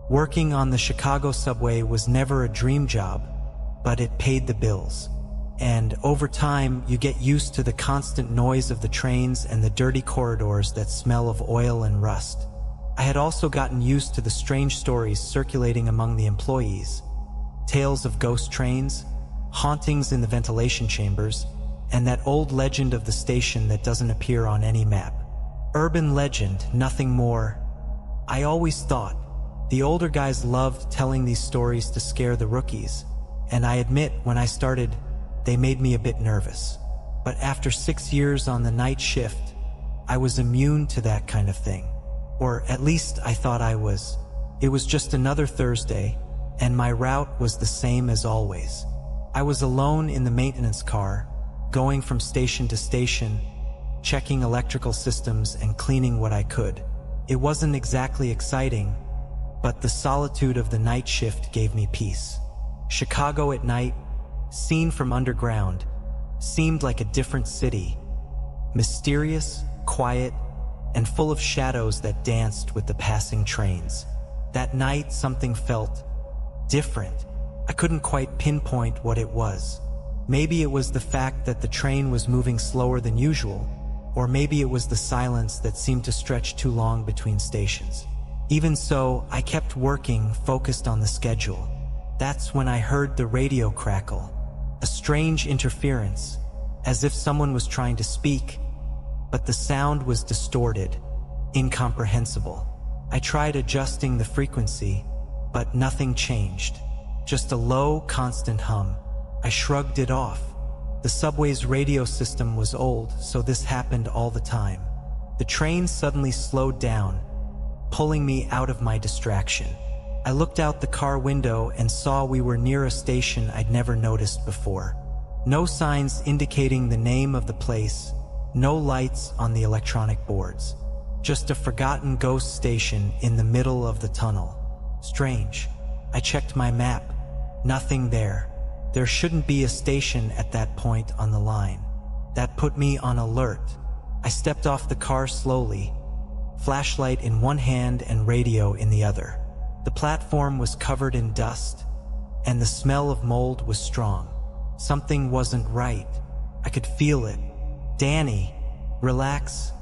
Working on the Chicago subway was never a dream job, but it paid the bills. And over time, you get used to the constant noise of the trains and the dirty corridors that smell of oil and rust. I had also gotten used to the strange stories circulating among the employees. Tales of ghost trains, hauntings in the ventilation chambers, and that old legend of the station that doesn't appear on any map. Urban legend, nothing more. I always thought the older guys loved telling these stories to scare the rookies, and I admit when I started, they made me a bit nervous. But after 6 years on the night shift, I was immune to that kind of thing. Or at least I thought I was. It was just another Thursday, and my route was the same as always. I was alone in the maintenance car, going from station to station, checking electrical systems and cleaning what I could. It wasn't exactly exciting, but the solitude of the night shift gave me peace. Chicago at night, seen from underground, seemed like a different city. Mysterious, quiet, and full of shadows that danced with the passing trains. That night, something felt different. I couldn't quite pinpoint what it was. Maybe it was the fact that the train was moving slower than usual, or maybe it was the silence that seemed to stretch too long between stations. Even so, I kept working, focused on the schedule. That's when I heard the radio crackle, a strange interference, as if someone was trying to speak, but the sound was distorted, incomprehensible. I tried adjusting the frequency, but nothing changed. Just a low, constant hum. I shrugged it off. The subway's radio system was old, so this happened all the time. The train suddenly slowed down, pulling me out of my distraction. I looked out the car window and saw we were near a station I'd never noticed before. No signs indicating the name of the place, no lights on the electronic boards. Just a forgotten ghost station in the middle of the tunnel. Strange. I checked my map. Nothing there. There shouldn't be a station at that point on the line. That put me on alert. I stepped off the car slowly, flashlight in one hand and radio in the other. The platform was covered in dust, and the smell of mold was strong. Something wasn't right. I could feel it. "Danny, relax,"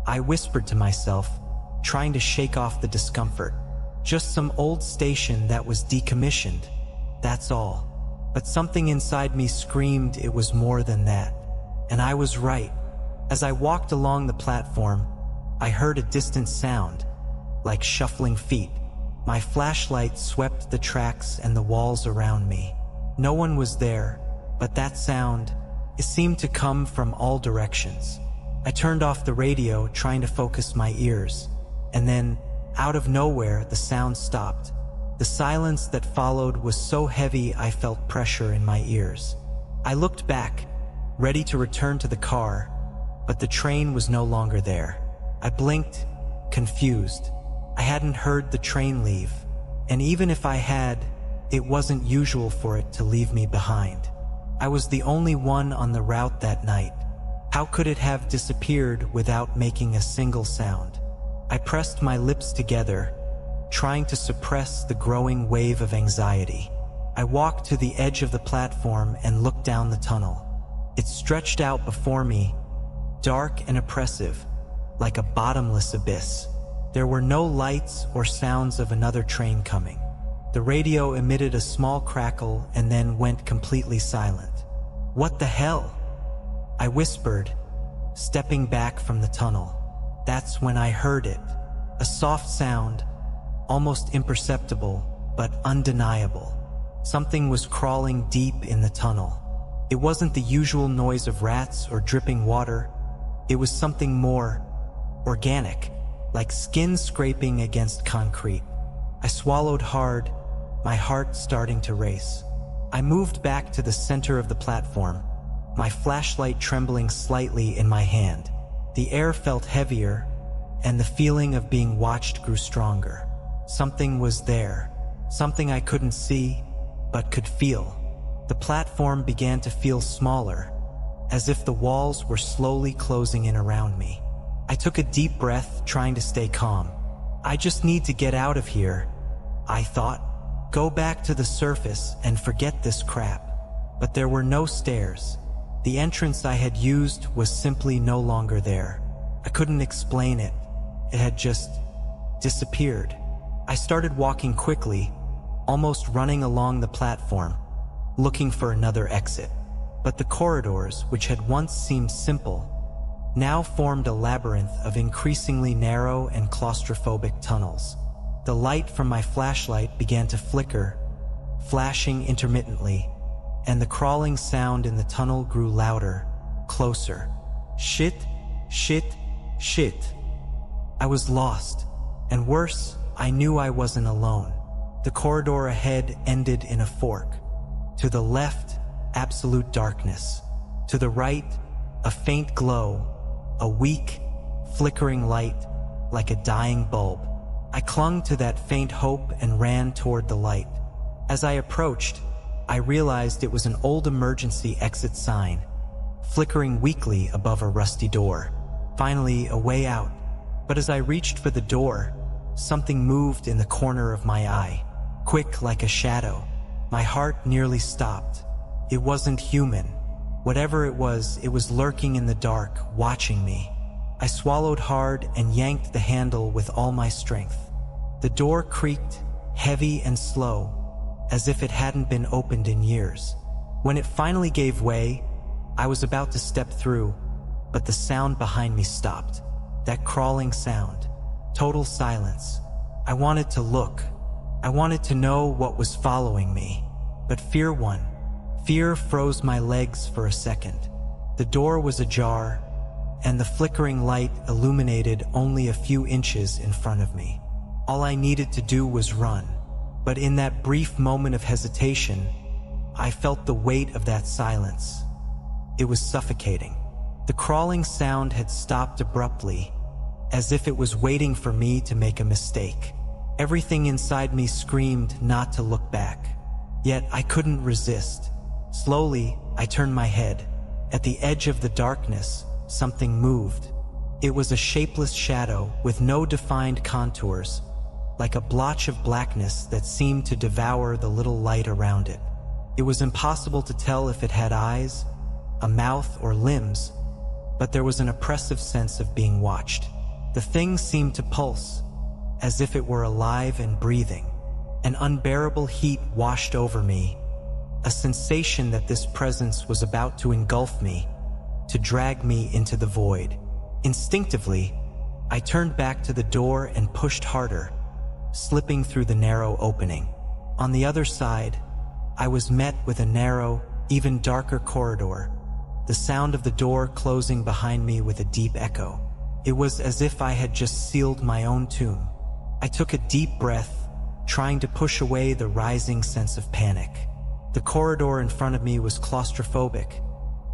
I whispered to myself, trying to shake off the discomfort. Just some old station that was decommissioned, that's all. But something inside me screamed it was more than that. And I was right. As I walked along the platform, I heard a distant sound, like shuffling feet. My flashlight swept the tracks and the walls around me. No one was there, but that sound, it seemed to come from all directions. I turned off the radio, trying to focus my ears. And then, out of nowhere, the sound stopped. The silence that followed was so heavy I felt pressure in my ears. I looked back, ready to return to the car, but the train was no longer there. I blinked, confused. I hadn't heard the train leave, and even if I had, it wasn't usual for it to leave me behind. I was the only one on the route that night. How could it have disappeared without making a single sound? I pressed my lips together, trying to suppress the growing wave of anxiety. I walked to the edge of the platform and looked down the tunnel. It stretched out before me, dark and oppressive, like a bottomless abyss. There were no lights or sounds of another train coming. The radio emitted a small crackle and then went completely silent. "What the hell?" I whispered, stepping back from the tunnel. That's when I heard it. A soft sound, almost imperceptible, but undeniable. Something was crawling deep in the tunnel. It wasn't the usual noise of rats or dripping water. It was something more organic, like skin scraping against concrete. I swallowed hard, my heart starting to race. I moved back to the center of the platform, my flashlight trembling slightly in my hand. The air felt heavier, and the feeling of being watched grew stronger. Something was there, something I couldn't see, but could feel. The platform began to feel smaller, as if the walls were slowly closing in around me. I took a deep breath, trying to stay calm. "I just need to get out of here," I thought. Go back to the surface and forget this crap. But there were no stairs. The entrance I had used was simply no longer there. I couldn't explain it. It had just disappeared. I started walking quickly, almost running along the platform, looking for another exit. But the corridors, which had once seemed simple, now formed a labyrinth of increasingly narrow and claustrophobic tunnels. The light from my flashlight began to flicker, flashing intermittently, and the crawling sound in the tunnel grew louder, closer. Shit, shit, shit. I was lost, and worse, I knew I wasn't alone. The corridor ahead ended in a fork. To the left, absolute darkness. To the right, a faint glow, a weak, flickering light, like a dying bulb. I clung to that faint hope and ran toward the light. As I approached, I realized it was an old emergency exit sign, flickering weakly above a rusty door. Finally, a way out. But as I reached for the door, something moved in the corner of my eye, quick like a shadow. My heart nearly stopped. It wasn't human. Whatever it was lurking in the dark, watching me. I swallowed hard and yanked the handle with all my strength. The door creaked, heavy and slow, as if it hadn't been opened in years. When it finally gave way, I was about to step through, but the sound behind me stopped. That crawling sound. Total silence. I wanted to look. I wanted to know what was following me. But fear won. Fear froze my legs for a second. The door was ajar, and the flickering light illuminated only a few inches in front of me. All I needed to do was run. But in that brief moment of hesitation, I felt the weight of that silence. It was suffocating. The crawling sound had stopped abruptly, as if it was waiting for me to make a mistake. Everything inside me screamed not to look back. Yet I couldn't resist. Slowly, I turned my head. At the edge of the darkness, something moved. It was a shapeless shadow with no defined contours, like a blotch of blackness that seemed to devour the little light around it. It was impossible to tell if it had eyes, a mouth, or limbs, but there was an oppressive sense of being watched. The thing seemed to pulse, as if it were alive and breathing. An unbearable heat washed over me, a sensation that this presence was about to engulf me, to drag me into the void. Instinctively, I turned back to the door and pushed harder, slipping through the narrow opening. On the other side, I was met with a narrow, even darker corridor, the sound of the door closing behind me with a deep echo. It was as if I had just sealed my own tomb. I took a deep breath, trying to push away the rising sense of panic. The corridor in front of me was claustrophobic,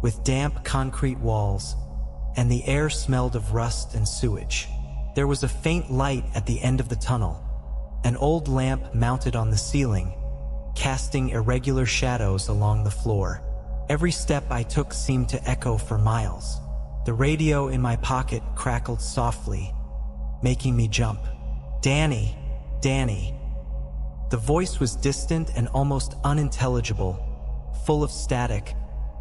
with damp concrete walls, and the air smelled of rust and sewage. There was a faint light at the end of the tunnel, an old lamp mounted on the ceiling, casting irregular shadows along the floor. Every step I took seemed to echo for miles. The radio in my pocket crackled softly, making me jump. "Danny, Danny." The voice was distant and almost unintelligible, full of static,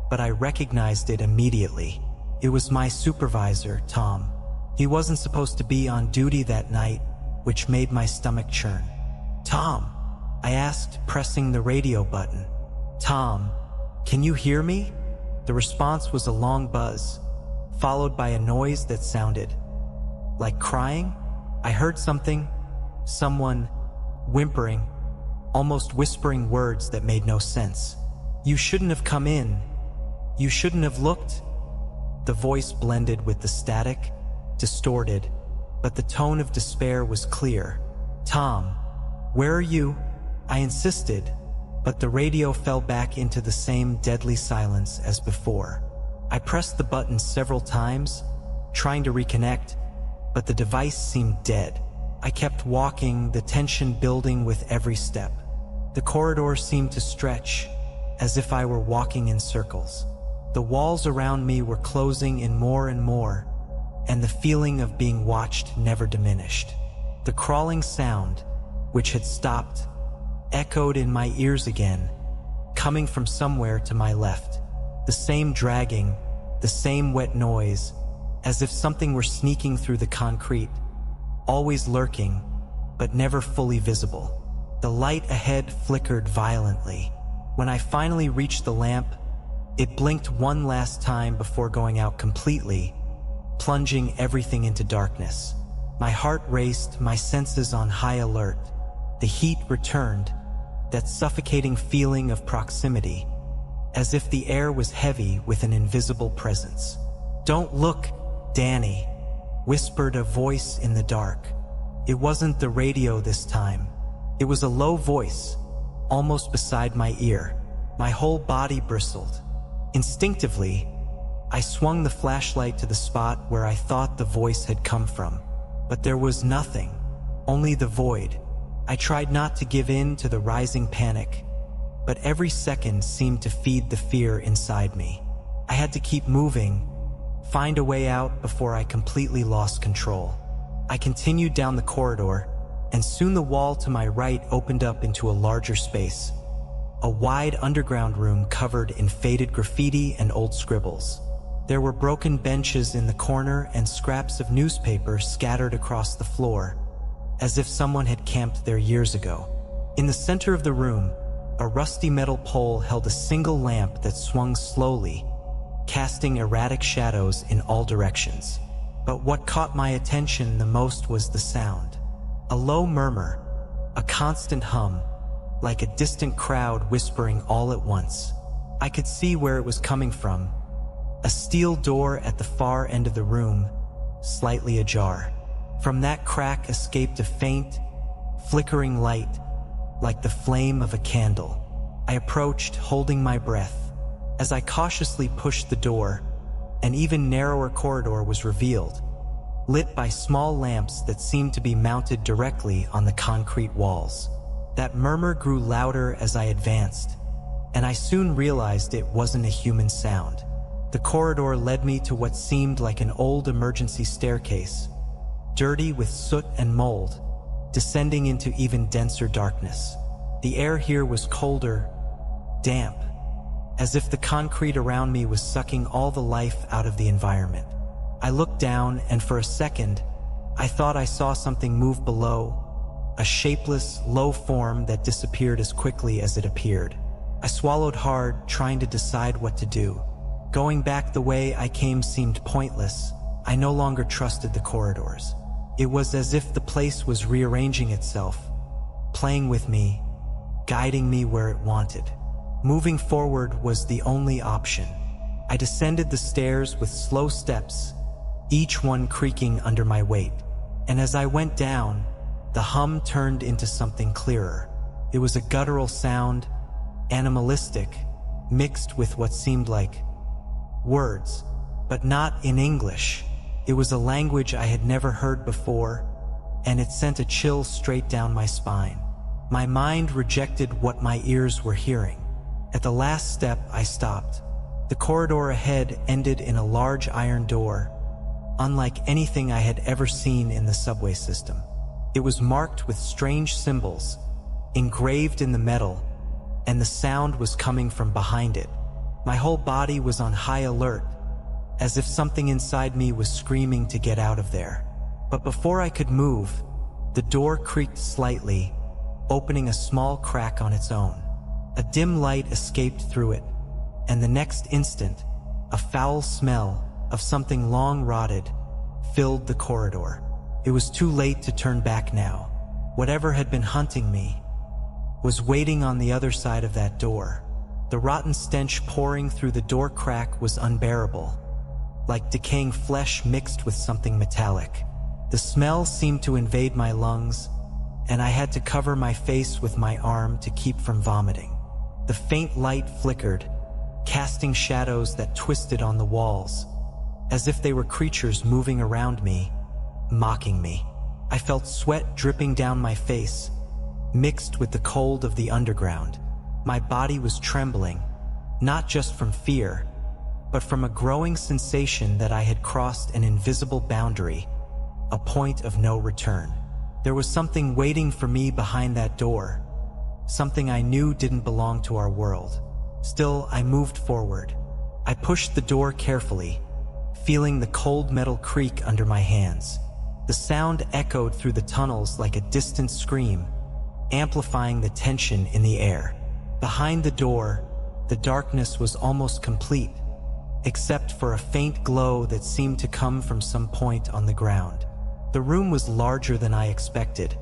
but I recognized it immediately. It was my supervisor, Tom. He wasn't supposed to be on duty that night, which made my stomach churn. "Tom," I asked, pressing the radio button. "Tom, can you hear me?" The response was a long buzz, followed by a noise that sounded like crying. I heard someone whimpering, almost whispering words that made no sense. "You shouldn't have come in. You shouldn't have looked." The voice blended with the static, distorted, but the tone of despair was clear. "Tom, where are you?" I insisted, but the radio fell back into the same deadly silence as before. I pressed the button several times, trying to reconnect, but the device seemed dead. I kept walking, the tension building with every step. The corridor seemed to stretch, as if I were walking in circles. The walls around me were closing in more and more, and the feeling of being watched never diminished. The crawling sound, which had stopped, echoed in my ears again, coming from somewhere to my left. The same dragging, the same wet noise, as if something were sneaking through the concrete, always lurking, but never fully visible. The light ahead flickered violently. When I finally reached the lamp, it blinked one last time before going out completely, plunging everything into darkness. My heart raced, my senses on high alert. The heat returned, that suffocating feeling of proximity, as if the air was heavy with an invisible presence. "Don't look, Danny," whispered a voice in the dark. It wasn't the radio this time. It was a low voice, almost beside my ear. My whole body bristled. Instinctively, I swung the flashlight to the spot where I thought the voice had come from. But there was nothing, only the void. I tried not to give in to the rising panic, but every second seemed to feed the fear inside me. I had to keep moving, find a way out before I completely lost control. I continued down the corridor, and soon the wall to my right opened up into a larger space. A wide underground room covered in faded graffiti and old scribbles. There were broken benches in the corner and scraps of newspaper scattered across the floor, as if someone had camped there years ago. In the center of the room, a rusty metal pole held a single lamp that swung slowly, casting erratic shadows in all directions. But what caught my attention the most was the sound. A low murmur, a constant hum, like a distant crowd whispering all at once. I could see where it was coming from. A steel door at the far end of the room, slightly ajar. From that crack escaped a faint, flickering light, like the flame of a candle. I approached, holding my breath. As I cautiously pushed the door, an even narrower corridor was revealed, lit by small lamps that seemed to be mounted directly on the concrete walls. That murmur grew louder as I advanced, and I soon realized it wasn't a human sound. The corridor led me to what seemed like an old emergency staircase, dirty with soot and mold, descending into even denser darkness. The air here was colder, damp, as if the concrete around me was sucking all the life out of the environment. I looked down, and for a second, I thought I saw something move below, a shapeless, low form that disappeared as quickly as it appeared. I swallowed hard, trying to decide what to do. Going back the way I came seemed pointless. I no longer trusted the corridors. It was as if the place was rearranging itself, playing with me, guiding me where it wanted. Moving forward was the only option. I descended the stairs with slow steps, each one creaking under my weight. And as I went down, the hum turned into something clearer. It was a guttural sound, animalistic, mixed with what seemed like words, but not in English. It was a language I had never heard before, and it sent a chill straight down my spine. My mind rejected what my ears were hearing. At the last step, I stopped. The corridor ahead ended in a large iron door, unlike anything I had ever seen in the subway system. It was marked with strange symbols, engraved in the metal, and the sound was coming from behind it. My whole body was on high alert, as if something inside me was screaming to get out of there. But before I could move, the door creaked slightly, opening a small crack on its own. A dim light escaped through it, and the next instant, a foul smell of something long rotted filled the corridor. It was too late to turn back now. Whatever had been hunting me was waiting on the other side of that door. The rotten stench pouring through the door crack was unbearable, like decaying flesh mixed with something metallic. The smell seemed to invade my lungs, and I had to cover my face with my arm to keep from vomiting. The faint light flickered, casting shadows that twisted on the walls, as if they were creatures moving around me, mocking me. I felt sweat dripping down my face, mixed with the cold of the underground. My body was trembling, not just from fear, but from a growing sensation that I had crossed an invisible boundary, a point of no return. There was something waiting for me behind that door, something I knew didn't belong to our world. Still, I moved forward. I pushed the door carefully, feeling the cold metal creak under my hands. The sound echoed through the tunnels like a distant scream, amplifying the tension in the air. Behind the door, the darkness was almost complete, except for a faint glow that seemed to come from some point on the ground. The room was larger than I expected,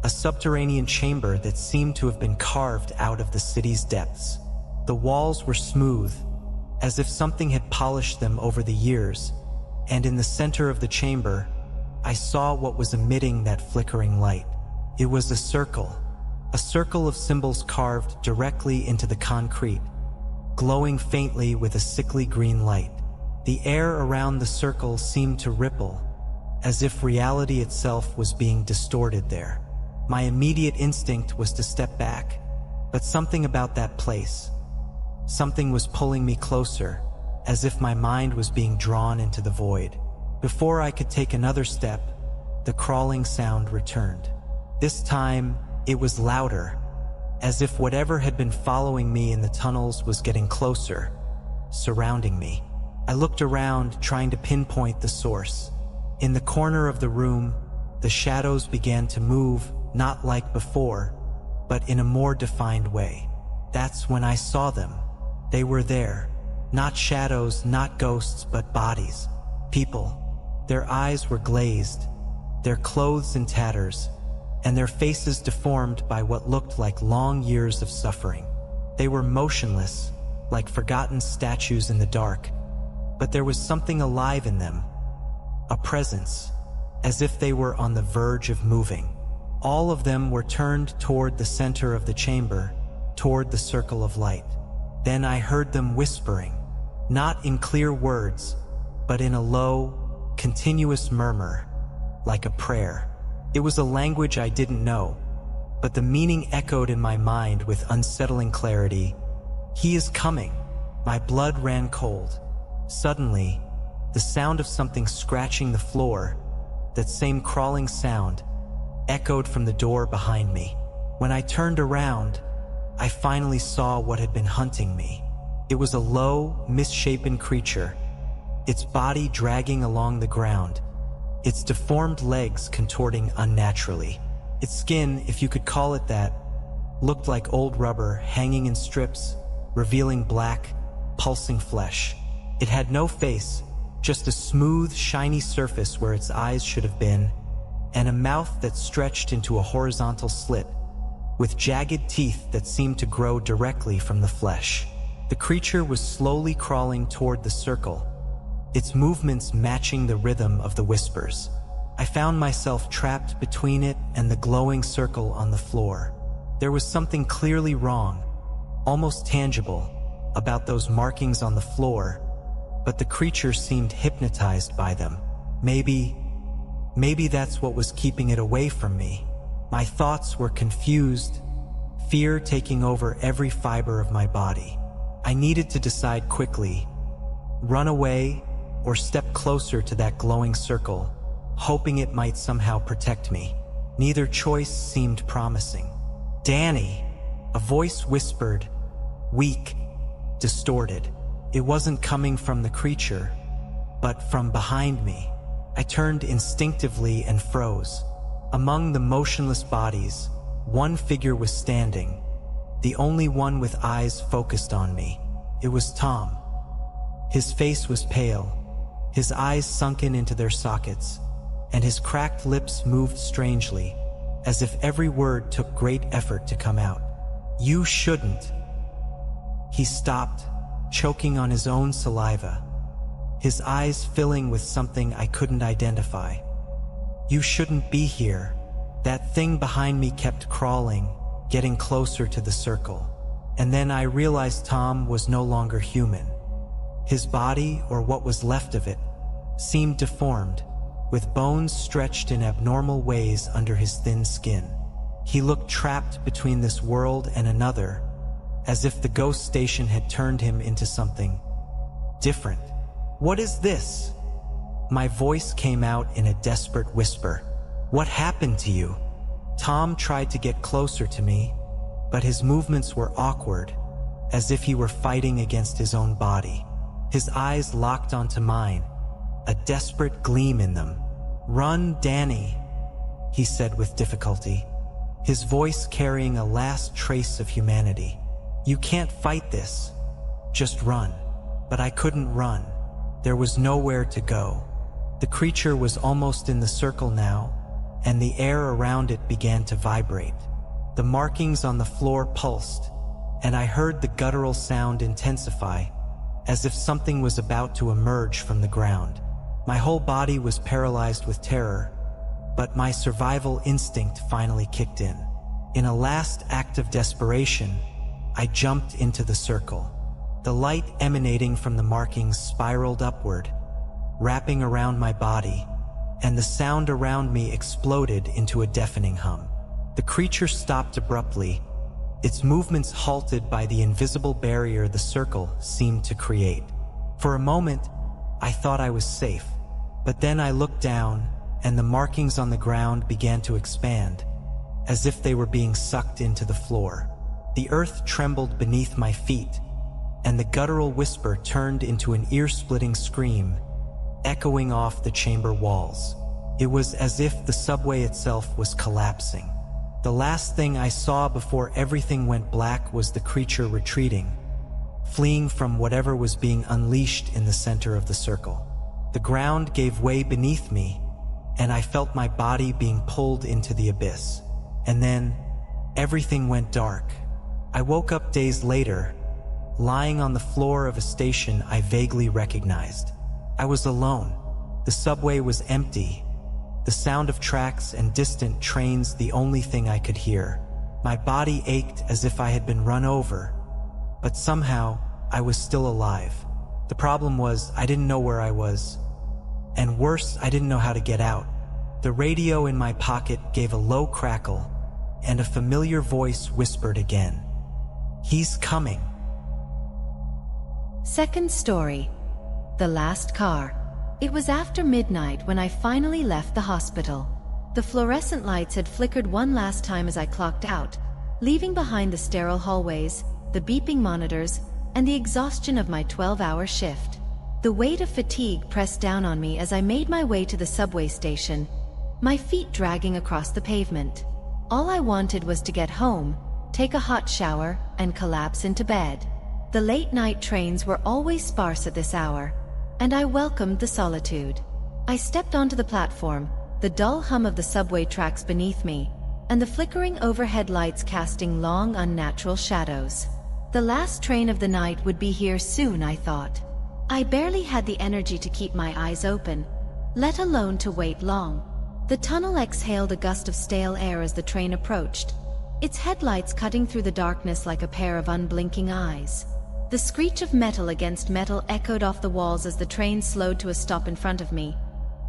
a subterranean chamber that seemed to have been carved out of the city's depths. The walls were smooth, as if something had polished them over the years, and in the center of the chamber, I saw what was emitting that flickering light. It was a circle of symbols carved directly into the concrete, glowing faintly with a sickly green light. The air around the circle seemed to ripple, as if reality itself was being distorted there. My immediate instinct was to step back, but something about that place, something was pulling me closer, as if my mind was being drawn into the void. Before I could take another step, the crawling sound returned. This time, it was louder, as if whatever had been following me in the tunnels was getting closer, surrounding me. I looked around, trying to pinpoint the source. In the corner of the room, the shadows began to move, not like before, but in a more defined way. That's when I saw them. They were there. Not shadows, not ghosts, but bodies. People. Their eyes were glazed, their clothes in tatters, and their faces deformed by what looked like long years of suffering. They were motionless, like forgotten statues in the dark, but there was something alive in them, a presence, as if they were on the verge of moving. All of them were turned toward the center of the chamber, toward the circle of light. Then I heard them whispering, not in clear words, but in a low, continuous murmur, like a prayer. It was a language I didn't know, but the meaning echoed in my mind with unsettling clarity. "He is coming." My blood ran cold. Suddenly, the sound of something scratching the floor, that same crawling sound, echoed from the door behind me. When I turned around, I finally saw what had been hunting me. It was a low, misshapen creature, its body dragging along the ground, its deformed legs contorting unnaturally. Its skin, if you could call it that, looked like old rubber hanging in strips, revealing black, pulsing flesh. It had no face, just a smooth, shiny surface where its eyes should have been, and a mouth that stretched into a horizontal slit, with jagged teeth that seemed to grow directly from the flesh. The creature was slowly crawling toward the circle, its movements matching the rhythm of the whispers. I found myself trapped between it and the glowing circle on the floor. There was something clearly wrong, almost tangible, about those markings on the floor, but the creature seemed hypnotized by them. Maybe that's what was keeping it away from me. My thoughts were confused, fear taking over every fiber of my body. I needed to decide quickly, run away or step closer to that glowing circle, hoping it might somehow protect me. Neither choice seemed promising. "Danny," a voice whispered, weak, distorted. It wasn't coming from the creature, but from behind me. I turned instinctively and froze. Among the motionless bodies, one figure was standing, the only one with eyes focused on me. It was Tom. His face was pale, his eyes sunken into their sockets, and his cracked lips moved strangely, as if every word took great effort to come out. "You shouldn't." He stopped, choking on his own saliva, his eyes filling with something I couldn't identify. "You shouldn't be here." That thing behind me kept crawling, getting closer to the circle. And then I realized Tom was no longer human. His body, or what was left of it, seemed deformed, with bones stretched in abnormal ways under his thin skin. He looked trapped between this world and another, as if the ghost station had turned him into something different. "What is this?" My voice came out in a desperate whisper. "What happened to you?" Tom tried to get closer to me, but his movements were awkward, as if he were fighting against his own body. His eyes locked onto mine, a desperate gleam in them. "Run, Danny," he said with difficulty, his voice carrying a last trace of humanity. "You can't fight this. Just run." But I couldn't run. There was nowhere to go. The creature was almost in the circle now, and the air around it began to vibrate. The markings on the floor pulsed, and I heard the guttural sound intensify, as if something was about to emerge from the ground. My whole body was paralyzed with terror, but my survival instinct finally kicked in. In a last act of desperation, I jumped into the circle. The light emanating from the markings spiraled upward, wrapping around my body, and the sound around me exploded into a deafening hum. The creature stopped abruptly, its movements halted by the invisible barrier the circle seemed to create. For a moment, I thought I was safe, but then I looked down, and the markings on the ground began to expand, as if they were being sucked into the floor. The earth trembled beneath my feet, and the guttural whisper turned into an ear-splitting scream, echoing off the chamber walls. It was as if the subway itself was collapsing. The last thing I saw before everything went black was the creature retreating, fleeing from whatever was being unleashed in the center of the circle. The ground gave way beneath me, and I felt my body being pulled into the abyss. And then, everything went dark. I woke up days later, lying on the floor of a station I vaguely recognized. I was alone. The subway was empty, the sound of tracks and distant trains the only thing I could hear. My body ached as if I had been run over, but somehow I was still alive. The problem was I didn't know where I was, and worse, I didn't know how to get out. The radio in my pocket gave a low crackle, and a familiar voice whispered again, "He's coming." Second story. The last car. It was after midnight when I finally left the hospital. The fluorescent lights had flickered one last time as I clocked out, leaving behind the sterile hallways, the beeping monitors, and the exhaustion of my 12-hour shift. The weight of fatigue pressed down on me as I made my way to the subway station, my feet dragging across the pavement. All I wanted was to get home, take a hot shower, and collapse into bed. The late-night trains were always sparse at this hour, and I welcomed the solitude. I stepped onto the platform, the dull hum of the subway tracks beneath me, and the flickering overhead lights casting long, unnatural shadows. The last train of the night would be here soon, I thought. I barely had the energy to keep my eyes open, let alone to wait long. The tunnel exhaled a gust of stale air as the train approached, its headlights cutting through the darkness like a pair of unblinking eyes. The screech of metal against metal echoed off the walls as the train slowed to a stop in front of me,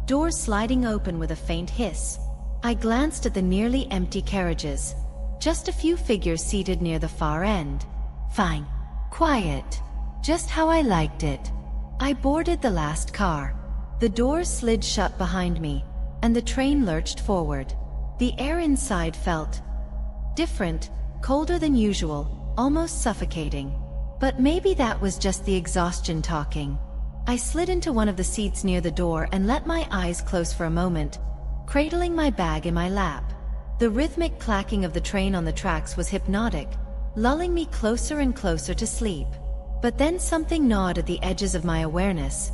doors sliding open with a faint hiss. I glanced at the nearly empty carriages, just a few figures seated near the far end. Fine. Quiet. Just how I liked it. I boarded the last car. The doors slid shut behind me, and the train lurched forward. The air inside felt different, colder than usual, almost suffocating. But maybe that was just the exhaustion talking. I slid into one of the seats near the door and let my eyes close for a moment, cradling my bag in my lap. The rhythmic clacking of the train on the tracks was hypnotic, lulling me closer and closer to sleep. But then something gnawed at the edges of my awareness,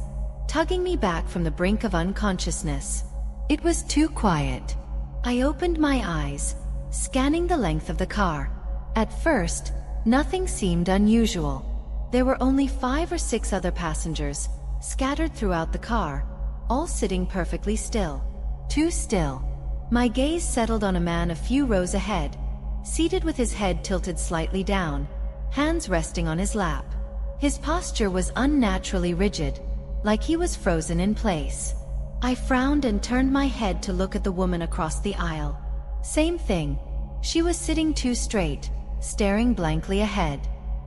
tugging me back from the brink of unconsciousness. It was too quiet. I opened my eyes, scanning the length of the car. At first, nothing seemed unusual. There were only 5 or 6 other passengers, scattered throughout the car, all sitting perfectly still. Too still. My gaze settled on a man a few rows ahead, seated with his head tilted slightly down, hands resting on his lap. His posture was unnaturally rigid, like he was frozen in place. I frowned and turned my head to look at the woman across the aisle. Same thing. She was sitting too straight, staring blankly ahead.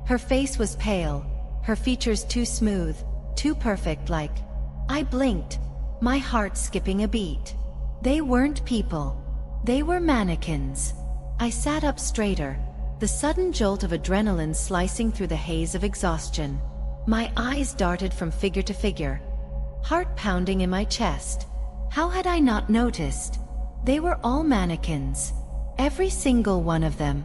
Her face was pale, her features too smooth, too perfect like. I blinked, my heart skipping a beat. They weren't people. They were mannequins. I sat up straighter, the sudden jolt of adrenaline slicing through the haze of exhaustion. My eyes darted from figure to figure, heart pounding in my chest. How had I not noticed? They were all mannequins. Every single one of them.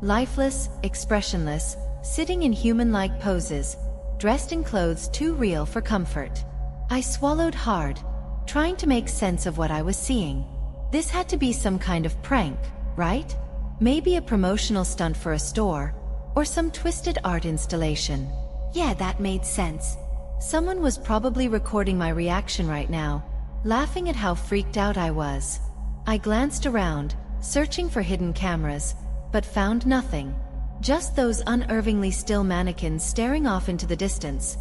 Lifeless, expressionless, sitting in human-like poses, dressed in clothes too real for comfort. I swallowed hard, trying to make sense of what I was seeing. This had to be some kind of prank, right? Maybe a promotional stunt for a store, or some twisted art installation. Yeah, that made sense. Someone was probably recording my reaction right now, laughing at how freaked out I was. I glanced around, searching for hidden cameras, but found nothing. Just those unnervingly still mannequins staring off into the distance,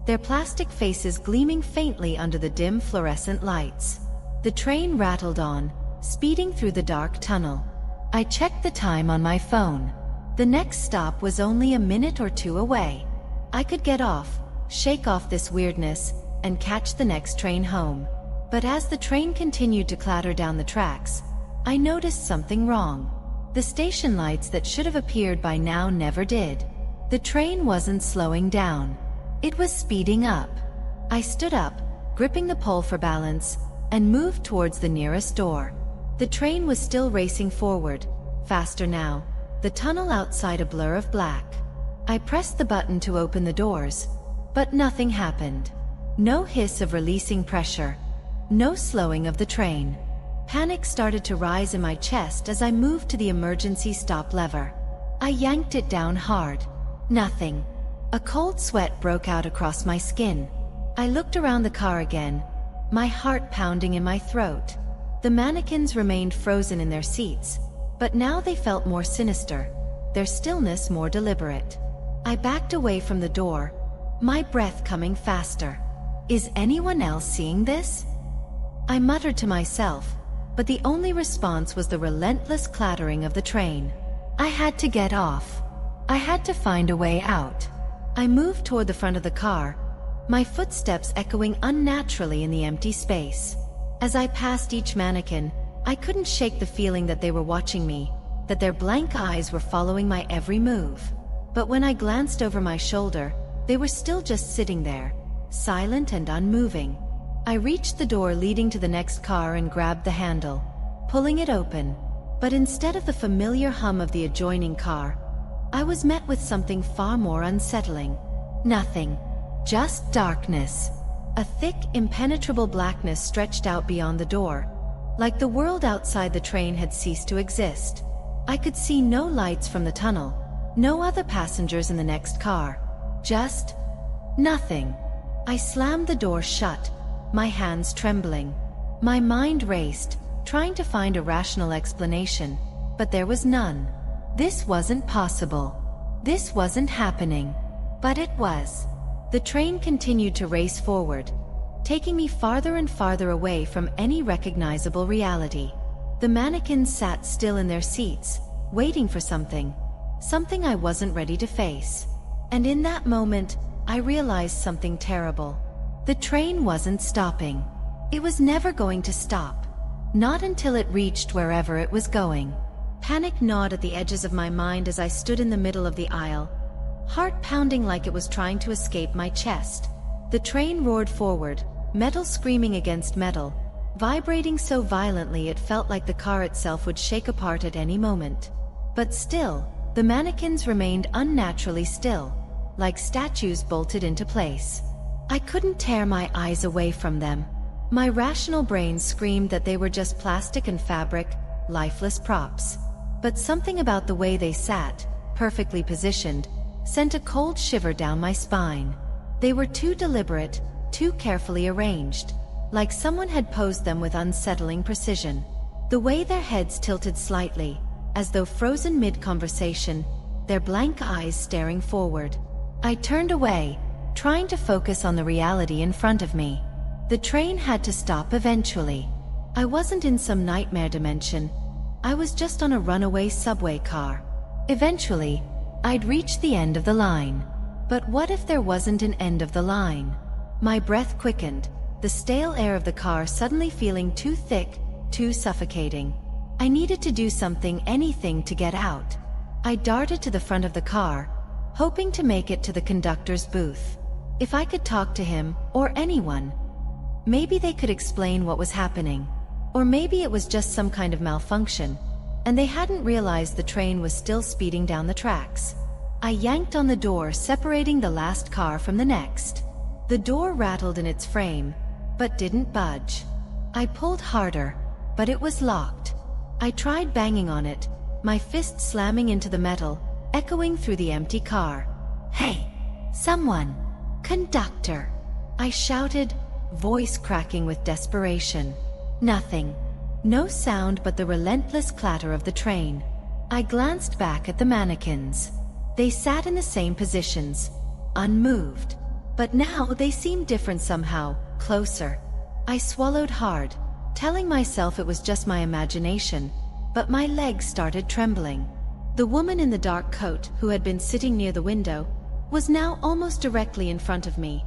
their plastic faces gleaming faintly under the dim fluorescent lights. The train rattled on, speeding through the dark tunnel. I checked the time on my phone. The next stop was only a minute or two away. I could get off, shake off this weirdness, and catch the next train home. But as the train continued to clatter down the tracks, I noticed something wrong. The station lights that should have appeared by now never did. The train wasn't slowing down. It was speeding up. I stood up, gripping the pole for balance, and moved towards the nearest door. The train was still racing forward, faster now, the tunnel outside a blur of black. I pressed the button to open the doors, but nothing happened. No hiss of releasing pressure. No slowing of the train. Panic started to rise in my chest as I moved to the emergency stop lever. I yanked it down hard. Nothing. A cold sweat broke out across my skin. I looked around the car again, my heart pounding in my throat. The mannequins remained frozen in their seats, but now they felt more sinister, their stillness more deliberate. I backed away from the door, my breath coming faster. Is anyone else seeing this? I muttered to myself, but the only response was the relentless clattering of the train. I had to get off. I had to find a way out. I moved toward the front of the car, my footsteps echoing unnaturally in the empty space. As I passed each mannequin, I couldn't shake the feeling that they were watching me, that their blank eyes were following my every move. But when I glanced over my shoulder, they were still just sitting there, silent and unmoving. I reached the door leading to the next car and grabbed the handle, pulling it open. But instead of the familiar hum of the adjoining car, I was met with something far more unsettling. Nothing. Just darkness. A thick, impenetrable blackness stretched out beyond the door, like the world outside the train had ceased to exist. I could see no lights from the tunnel, no other passengers in the next car. Just nothing. I slammed the door shut, my hands trembling. My mind raced, trying to find a rational explanation, but there was none. This wasn't possible. This wasn't happening. But it was. The train continued to race forward, taking me farther and farther away from any recognizable reality. The mannequins sat still in their seats, waiting for something I wasn't ready to face. And in that moment, I realized something terrible. The train wasn't stopping. It was never going to stop. Not until it reached wherever it was going. Panic gnawed at the edges of my mind as I stood in the middle of the aisle, heart pounding like it was trying to escape my chest. The train roared forward, metal screaming against metal, vibrating so violently it felt like the car itself would shake apart at any moment. But still, the mannequins remained unnaturally still, like statues bolted into place. I couldn't tear my eyes away from them. My rational brain screamed that they were just plastic and fabric, lifeless props. But something about the way they sat, perfectly positioned, sent a cold shiver down my spine. They were too deliberate, too carefully arranged, like someone had posed them with unsettling precision. The way their heads tilted slightly, as though frozen mid-conversation, their blank eyes staring forward. I turned away, trying to focus on the reality in front of me. The train had to stop eventually. I wasn't in some nightmare dimension. I was just on a runaway subway car. Eventually, I'd reach the end of the line. But what if there wasn't an end of the line? My breath quickened, the stale air of the car suddenly feeling too thick, too suffocating. I needed to do something, anything to get out. I darted to the front of the car, hoping to make it to the conductor's booth. If I could talk to him, or anyone, maybe they could explain what was happening. Or maybe it was just some kind of malfunction, and they hadn't realized the train was still speeding down the tracks. I yanked on the door, separating the last car from the next. The door rattled in its frame, but didn't budge. I pulled harder, but it was locked. I tried banging on it, my fist slamming into the metal, echoing through the empty car. "Hey! Someone! Conductor!" I shouted, voice cracking with desperation. Nothing. No sound but the relentless clatter of the train. I glanced back at the mannequins. They sat in the same positions, unmoved. But now they seemed different somehow, closer. I swallowed hard, telling myself it was just my imagination, but my legs started trembling. The woman in the dark coat, who had been sitting near the window, was now almost directly in front of me,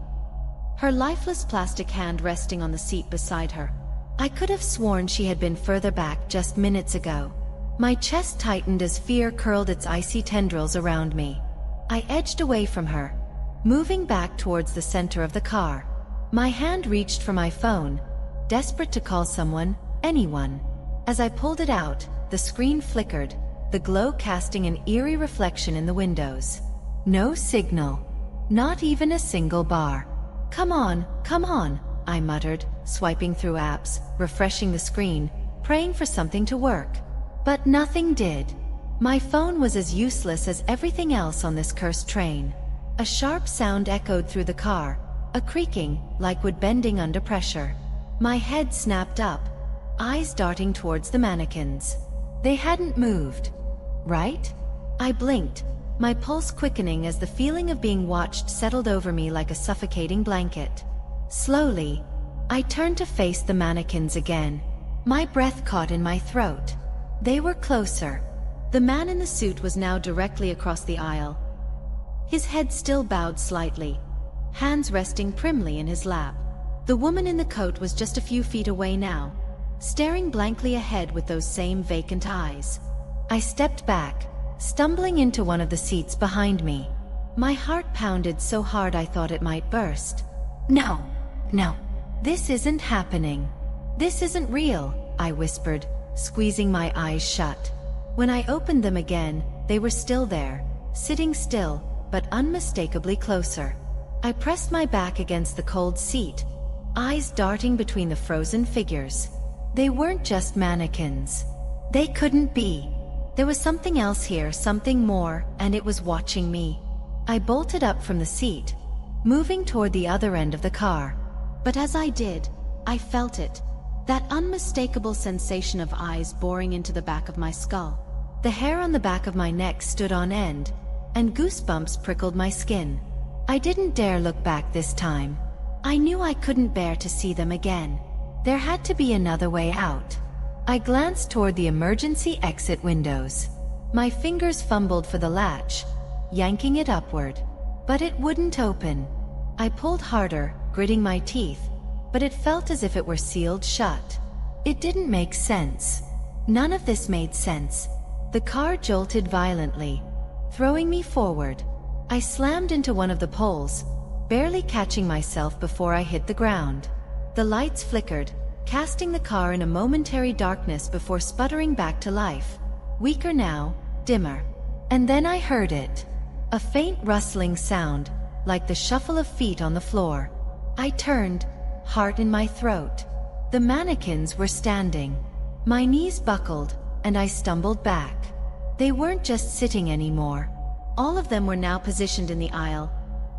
her lifeless plastic hand resting on the seat beside her. I could have sworn she had been further back just minutes ago. My chest tightened as fear curled its icy tendrils around me. I edged away from her, moving back towards the center of the car. My hand reached for my phone, desperate to call someone, anyone. As I pulled it out, the screen flickered, the glow casting an eerie reflection in the windows. No signal. Not even a single bar. Come on, I muttered, swiping through apps, refreshing the screen, praying for something to work. But nothing did. My phone was as useless as everything else on this cursed train. A sharp sound echoed through the car, a creaking, like wood bending under pressure. My head snapped up, eyes darting towards the mannequins. They hadn't moved. Right? I blinked, my pulse quickening as the feeling of being watched settled over me like a suffocating blanket. Slowly, I turned to face the mannequins again. My breath caught in my throat. They were closer. The man in the suit was now directly across the aisle, his head still bowed slightly, hands resting primly in his lap. The woman in the coat was just a few feet away now, staring blankly ahead with those same vacant eyes. I stepped back, stumbling into one of the seats behind me. My heart pounded so hard I thought it might burst. No, this isn't happening. This isn't real, I whispered, squeezing my eyes shut. When I opened them again, they were still there, sitting still, but unmistakably closer. I pressed my back against the cold seat, eyes darting between the frozen figures. They weren't just mannequins. They couldn't be. There was something else here, something more, and it was watching me. I bolted up from the seat, moving toward the other end of the car. But as I did, I felt it. That unmistakable sensation of eyes boring into the back of my skull. The hair on the back of my neck stood on end, and goosebumps prickled my skin. I didn't dare look back this time. I knew I couldn't bear to see them again. There had to be another way out. I glanced toward the emergency exit windows. My fingers fumbled for the latch, yanking it upward. But it wouldn't open. I pulled harder, gritting my teeth, but it felt as if it were sealed shut. It didn't make sense. None of this made sense. The car jolted violently, throwing me forward. I slammed into one of the poles, barely catching myself before I hit the ground. The lights flickered, casting the car in a momentary darkness before sputtering back to life. Weaker now, dimmer. And then I heard it. A faint rustling sound, like the shuffle of feet on the floor. I turned, heart in my throat. The mannequins were standing. My knees buckled, and I stumbled back. They weren't just sitting anymore. All of them were now positioned in the aisle,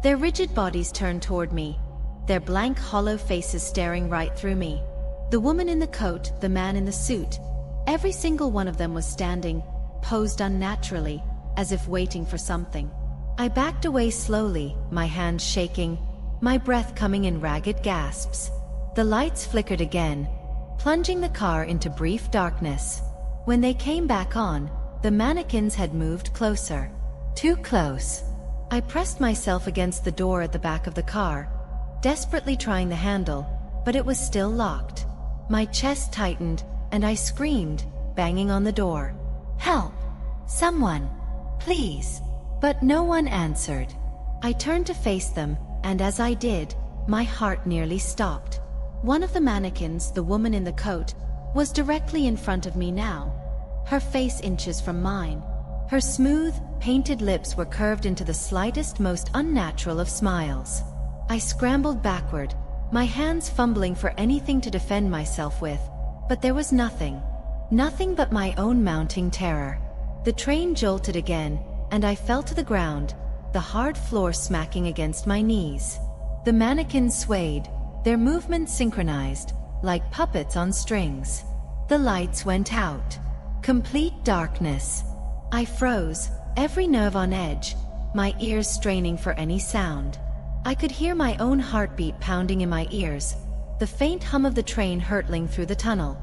their rigid bodies turned toward me, their blank, hollow faces staring right through me. The woman in the coat, the man in the suit, every single one of them was standing, posed unnaturally, as if waiting for something. I backed away slowly, my hands shaking, my breath coming in ragged gasps. The lights flickered again, plunging the car into brief darkness. When they came back on, the mannequins had moved closer. Too close. I pressed myself against the door at the back of the car, desperately trying the handle, but it was still locked. My chest tightened, and I screamed, banging on the door. "Help! Someone! Please!" But no one answered. I turned to face them, and as I did, my heart nearly stopped. One of the mannequins, the woman in the coat, was directly in front of me now, her face inches from mine. Her smooth, painted lips were curved into the slightest, most unnatural of smiles. I scrambled backward, my hands fumbling for anything to defend myself with, but there was nothing. Nothing but my own mounting terror. The train jolted again, and I fell to the ground, the hard floor smacking against my knees. The mannequins swayed, their movements synchronized, like puppets on strings. The lights went out. Complete darkness. I froze, every nerve on edge, my ears straining for any sound. I could hear my own heartbeat pounding in my ears, the faint hum of the train hurtling through the tunnel.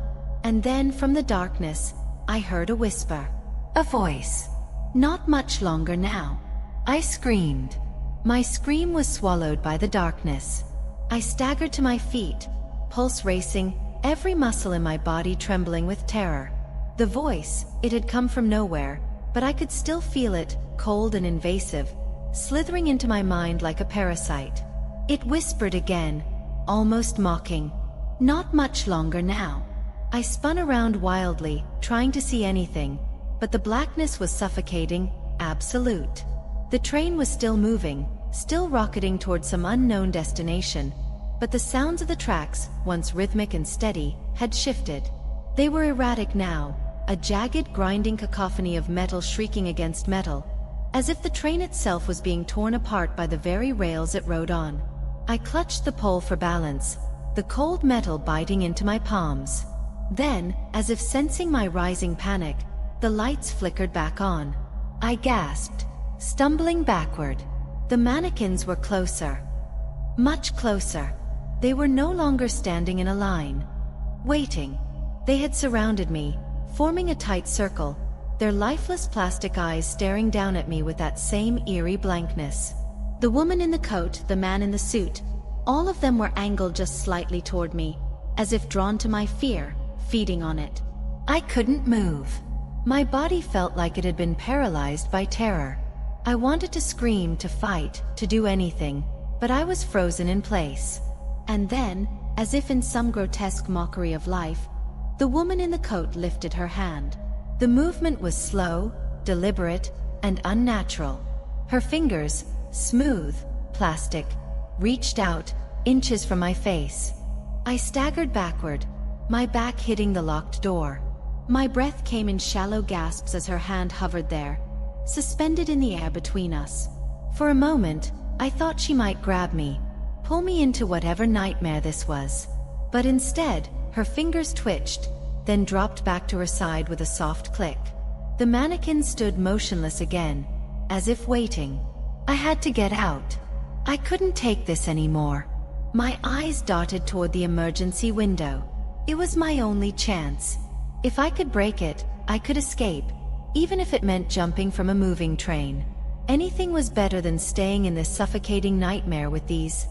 And then, from the darkness, I heard a whisper. A voice. Not much longer now. I screamed. My scream was swallowed by the darkness. I staggered to my feet, pulse racing, every muscle in my body trembling with terror. The voice, it had come from nowhere, but I could still feel it, cold and invasive, slithering into my mind like a parasite. It whispered again, almost mocking. Not much longer now. I spun around wildly, trying to see anything, but the blackness was suffocating, absolute. The train was still moving, still rocketing towards some unknown destination, but the sounds of the tracks, once rhythmic and steady, had shifted. They were erratic now, a jagged, grinding cacophony of metal shrieking against metal, as if the train itself was being torn apart by the very rails it rode on. I clutched the pole for balance, the cold metal biting into my palms. Then, as if sensing my rising panic, the lights flickered back on. I gasped, stumbling backward. The mannequins were closer. Much closer. They were no longer standing in a line, waiting. They had surrounded me, forming a tight circle, their lifeless plastic eyes staring down at me with that same eerie blankness. The woman in the coat, the man in the suit, all of them were angled just slightly toward me, as if drawn to my fear, feeding on it. I couldn't move. My body felt like it had been paralyzed by terror. I wanted to scream, to fight, to do anything, but I was frozen in place. And then, as if in some grotesque mockery of life, the woman in the coat lifted her hand. The movement was slow, deliberate, and unnatural. Her fingers, smooth, plastic, reached out, inches from my face. I staggered backward, my back hitting the locked door. My breath came in shallow gasps as her hand hovered there, suspended in the air between us. For a moment, I thought she might grab me, pull me into whatever nightmare this was. But instead, her fingers twitched, then dropped back to her side with a soft click. The mannequin stood motionless again, as if waiting. I had to get out. I couldn't take this anymore. My eyes darted toward the emergency window. It was my only chance. If I could break it, I could escape, even if it meant jumping from a moving train. Anything was better than staying in this suffocating nightmare with these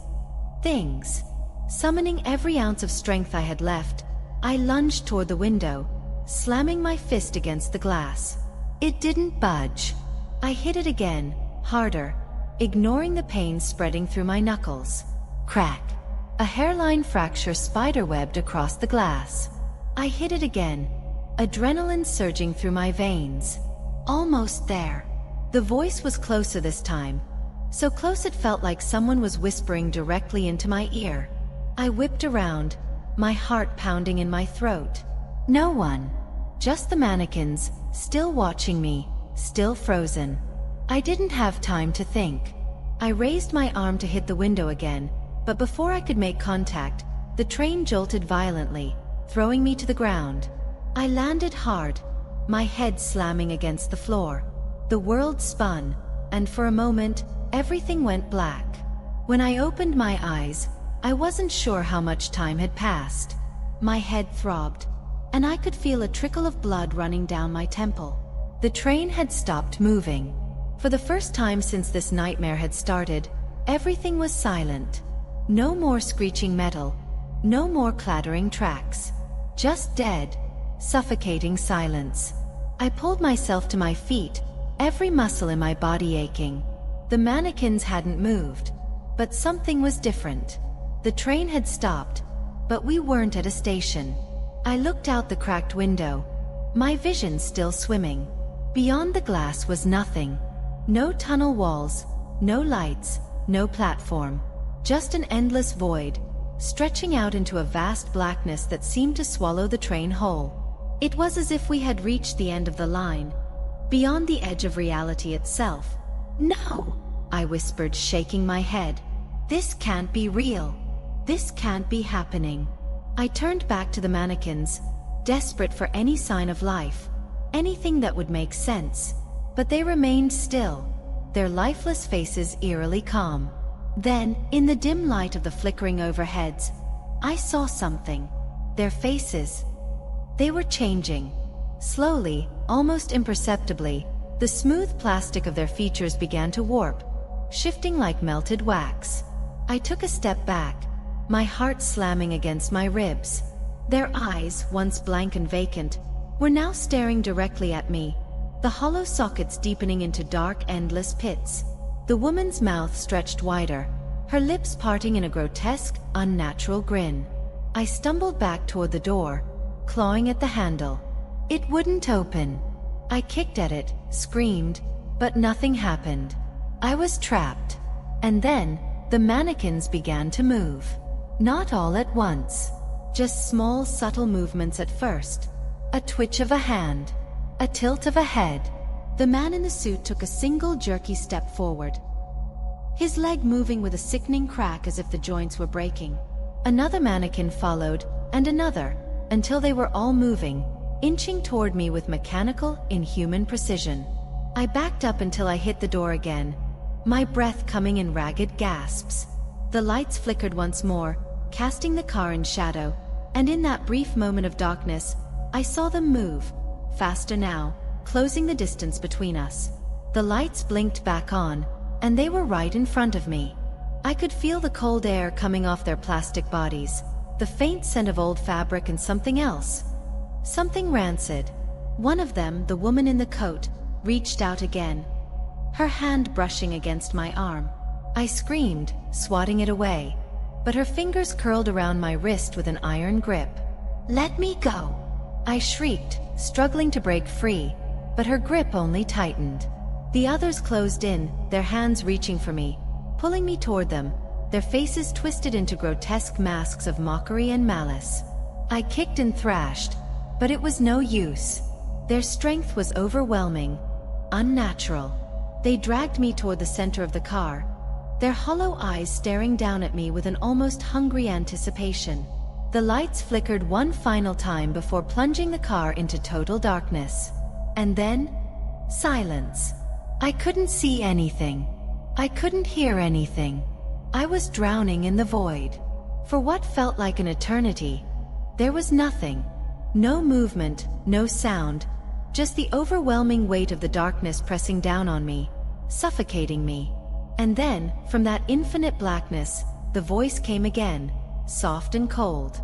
things. Summoning every ounce of strength I had left, I lunged toward the window, slamming my fist against the glass. It didn't budge. I hit it again, harder, ignoring the pain spreading through my knuckles. Crack. A hairline fracture spiderwebbed across the glass. I hit it again, adrenaline surging through my veins. Almost there. The voice was closer this time, so close it felt like someone was whispering directly into my ear. I whipped around, my heart pounding in my throat. No one. Just the mannequins, still watching me, still frozen. I didn't have time to think. I raised my arm to hit the window again, but before I could make contact, the train jolted violently, throwing me to the ground. I landed hard, my head slamming against the floor. The world spun, and for a moment, everything went black. When I opened my eyes, I wasn't sure how much time had passed. My head throbbed, and I could feel a trickle of blood running down my temple. The train had stopped moving. For the first time since this nightmare had started, everything was silent. No more screeching metal, no more clattering tracks. Just dead, suffocating silence. I pulled myself to my feet, every muscle in my body aching. The mannequins hadn't moved, but something was different. The train had stopped, but we weren't at a station. I looked out the cracked window, my vision still swimming. Beyond the glass was nothing. No tunnel walls, no lights, no platform. Just an endless void, stretching out into a vast blackness that seemed to swallow the train whole. It was as if we had reached the end of the line, beyond the edge of reality itself. "No!" I whispered, shaking my head. "This can't be real. This can't be happening." I turned back to the mannequins, desperate for any sign of life, anything that would make sense. But they remained still, their lifeless faces eerily calm. Then, in the dim light of the flickering overheads, I saw something. Their faces. They were changing. Slowly, almost imperceptibly, the smooth plastic of their features began to warp, shifting like melted wax. I took a step back, my heart slamming against my ribs. Their eyes, once blank and vacant, were now staring directly at me, the hollow sockets deepening into dark, endless pits. The woman's mouth stretched wider, her lips parting in a grotesque, unnatural grin. I stumbled back toward the door, clawing at the handle. It wouldn't open. I kicked at it, screamed, but nothing happened. I was trapped. And then, the mannequins began to move. Not all at once. Just small, subtle movements at first. A twitch of a hand. A tilt of a head. The man in the suit took a single jerky step forward, his leg moving with a sickening crack as if the joints were breaking. Another mannequin followed, and another, until they were all moving, inching toward me with mechanical, inhuman precision. I backed up until I hit the door again, my breath coming in ragged gasps. The lights flickered once more, casting the car in shadow, and in that brief moment of darkness, I saw them move, faster now, closing the distance between us. The lights blinked back on, and they were right in front of me. I could feel the cold air coming off their plastic bodies, the faint scent of old fabric and something else. Something rancid. One of them, the woman in the coat, reached out again, her hand brushing against my arm. I screamed, swatting it away, but her fingers curled around my wrist with an iron grip. "Let me go!" I shrieked, struggling to break free, but her grip only tightened. The others closed in, their hands reaching for me, pulling me toward them, their faces twisted into grotesque masks of mockery and malice. I kicked and thrashed, but it was no use. Their strength was overwhelming, unnatural. They dragged me toward the center of the car, their hollow eyes staring down at me with an almost hungry anticipation. The lights flickered one final time before plunging the car into total darkness. And then, silence. I couldn't see anything. I couldn't hear anything. I was drowning in the void. For what felt like an eternity, there was nothing. No movement, no sound, just the overwhelming weight of the darkness pressing down on me, suffocating me. And then, from that infinite blackness, the voice came again, soft and cold.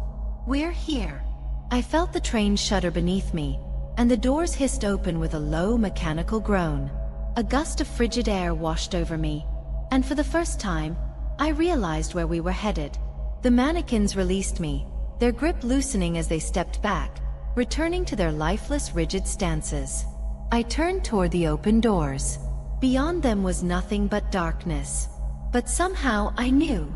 "We're here." I felt the train shudder beneath me, and the doors hissed open with a low, mechanical groan. A gust of frigid air washed over me, and for the first time, I realized where we were headed. The mannequins released me, their grip loosening as they stepped back, returning to their lifeless, rigid stances. I turned toward the open doors. Beyond them was nothing but darkness. But somehow I knew.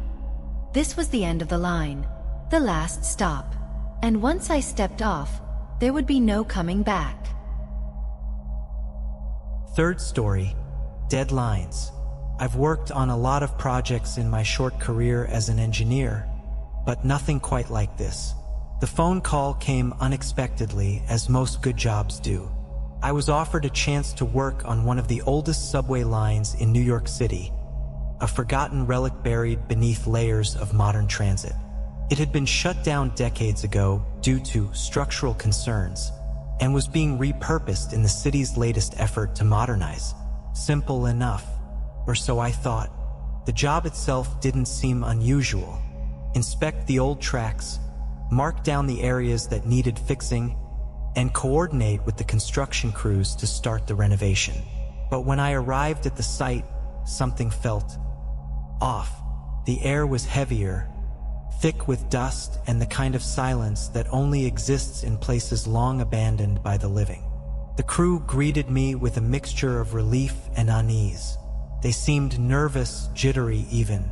This was the end of the line, the last stop. And once I stepped off, there would be no coming back. Third story, deadlines. I've worked on a lot of projects in my short career as an engineer, but nothing quite like this. The phone call came unexpectedly, as most good jobs do. I was offered a chance to work on one of the oldest subway lines in New York City, a forgotten relic buried beneath layers of modern transit. It had been shut down decades ago due to structural concerns, and was being repurposed in the city's latest effort to modernize. Simple enough, or so I thought. The job itself didn't seem unusual. Inspect the old tracks, mark down the areas that needed fixing, and coordinate with the construction crews to start the renovation. But when I arrived at the site, something felt off. The air was heavier, thick with dust and the kind of silence that only exists in places long abandoned by the living. The crew greeted me with a mixture of relief and unease. They seemed nervous, jittery even.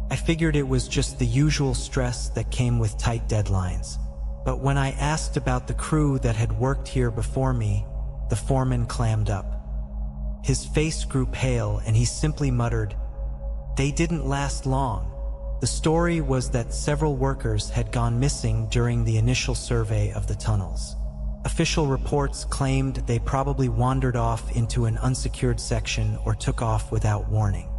I figured it was just the usual stress that came with tight deadlines. But when I asked about the crew that had worked here before me, the foreman clammed up. His face grew pale and he simply muttered, "They didn't last long." The story was that several workers had gone missing during the initial survey of the tunnels. Official reports claimed they probably wandered off into an unsecured section or took off without warning.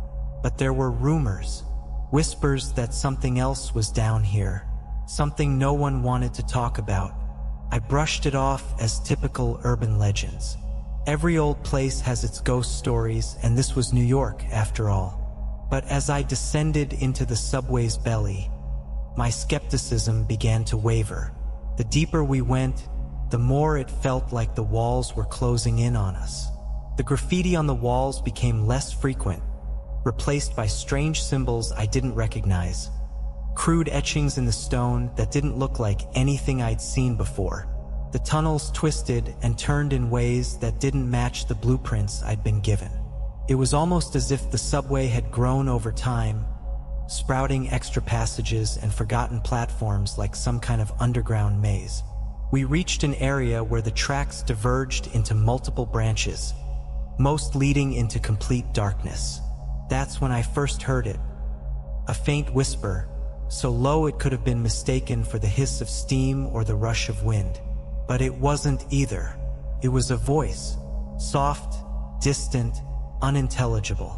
But there were rumors, whispers that something else was down here, something no one wanted to talk about. I brushed it off as typical urban legends. Every old place has its ghost stories, and this was New York after all. But as I descended into the subway's belly, my skepticism began to waver. The deeper we went, the more it felt like the walls were closing in on us. The graffiti on the walls became less frequent, replaced by strange symbols I didn't recognize. Crude etchings in the stone that didn't look like anything I'd seen before. The tunnels twisted and turned in ways that didn't match the blueprints I'd been given. It was almost as if the subway had grown over time, sprouting extra passages and forgotten platforms like some kind of underground maze. We reached an area where the tracks diverged into multiple branches, most leading into complete darkness. That's when I first heard it. A faint whisper, so low it could have been mistaken for the hiss of steam or the rush of wind. But it wasn't either. It was a voice, soft, distant, unintelligible.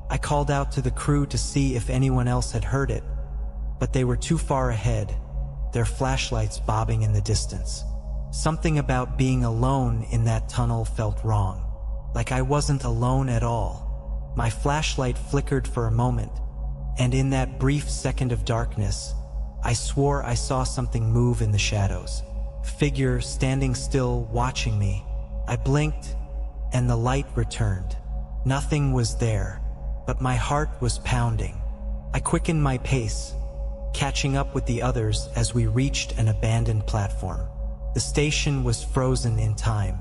I called out to the crew to see if anyone else had heard it, but they were too far ahead, their flashlights bobbing in the distance. Something about being alone in that tunnel felt wrong, like I wasn't alone at all. My flashlight flickered for a moment, and in that brief second of darkness, I swore I saw something move in the shadows. Figure standing still, watching me. I blinked, and the light returned. Nothing was there, but my heart was pounding. I quickened my pace, catching up with the others as we reached an abandoned platform. The station was frozen in time.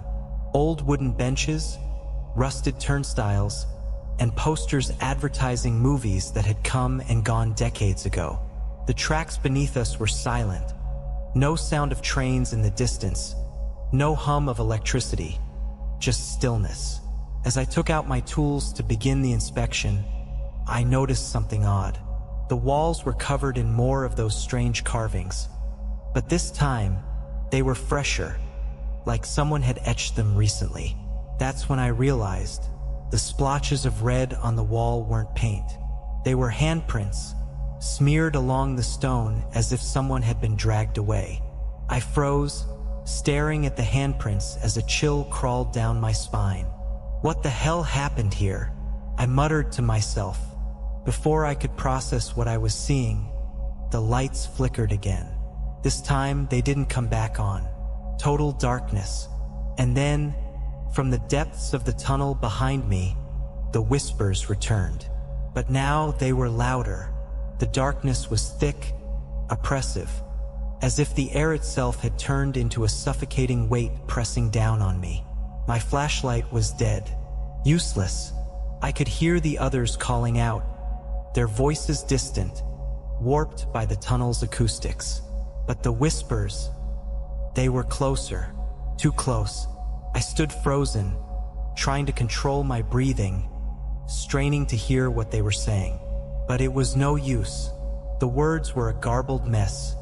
Old wooden benches, rusted turnstiles, and posters advertising movies that had come and gone decades ago. The tracks beneath us were silent. No sound of trains in the distance, no hum of electricity, just stillness. As I took out my tools to begin the inspection, I noticed something odd. The walls were covered in more of those strange carvings, but this time, they were fresher, like someone had etched them recently. That's when I realized the splotches of red on the wall weren't paint. They were handprints, smeared along the stone as if someone had been dragged away. I froze, staring at the handprints as a chill crawled down my spine. What the hell happened here? I muttered to myself. Before I could process what I was seeing, the lights flickered again. This time, they didn't come back on. Total darkness. And then, from the depths of the tunnel behind me, the whispers returned. But now they were louder. The darkness was thick, oppressive, as if the air itself had turned into a suffocating weight pressing down on me. My flashlight was dead, useless. I could hear the others calling out, their voices distant, warped by the tunnel's acoustics. But the whispers, they were closer, too close. I stood frozen, trying to control my breathing, straining to hear what they were saying. But it was no use. The words were a garbled mess,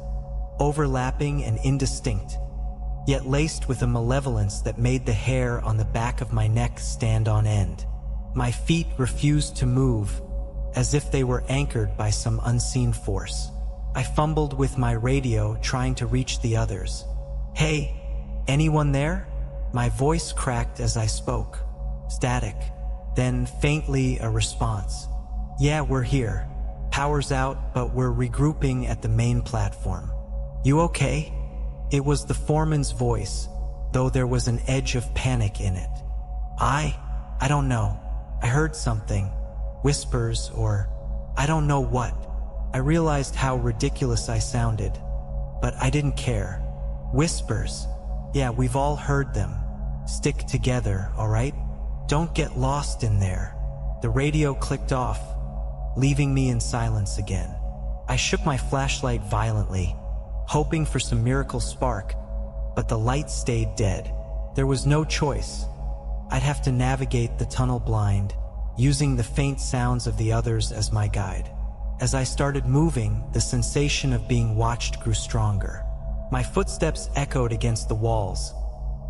overlapping and indistinct, yet laced with a malevolence that made the hair on the back of my neck stand on end. My feet refused to move, as if they were anchored by some unseen force. I fumbled with my radio, trying to reach the others. "Hey, anyone there?" My voice cracked as I spoke. Static, then faintly a response. "Yeah, we're here. Power's out, but we're regrouping at the main platform." "You okay?" It was the foreman's voice, though there was an edge of panic in it. I don't know. I heard something. Whispers or I don't know what. I realized how ridiculous I sounded, but I didn't care. Whispers. Yeah, we've all heard them. Stick together, all right? Don't get lost in there. The radio clicked off, leaving me in silence again. I shook my flashlight violently, hoping for some miracle spark, but the light stayed dead. There was no choice. I'd have to navigate the tunnel blind, using the faint sounds of the others as my guide. As I started moving, the sensation of being watched grew stronger. My footsteps echoed against the walls,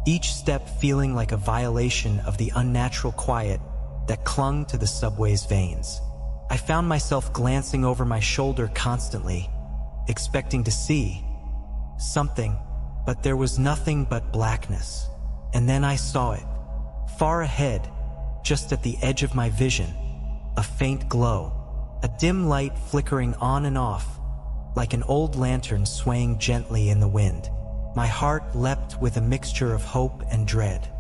each step feeling like a violation of the unnatural quiet that clung to the subway's veins. I found myself glancing over my shoulder constantly, expecting to see something, but there was nothing but blackness. And then I saw it. Far ahead, just at the edge of my vision, a faint glow, a dim light flickering on and off, like an old lantern swaying gently in the wind. My heart leapt with a mixture of hope and dread.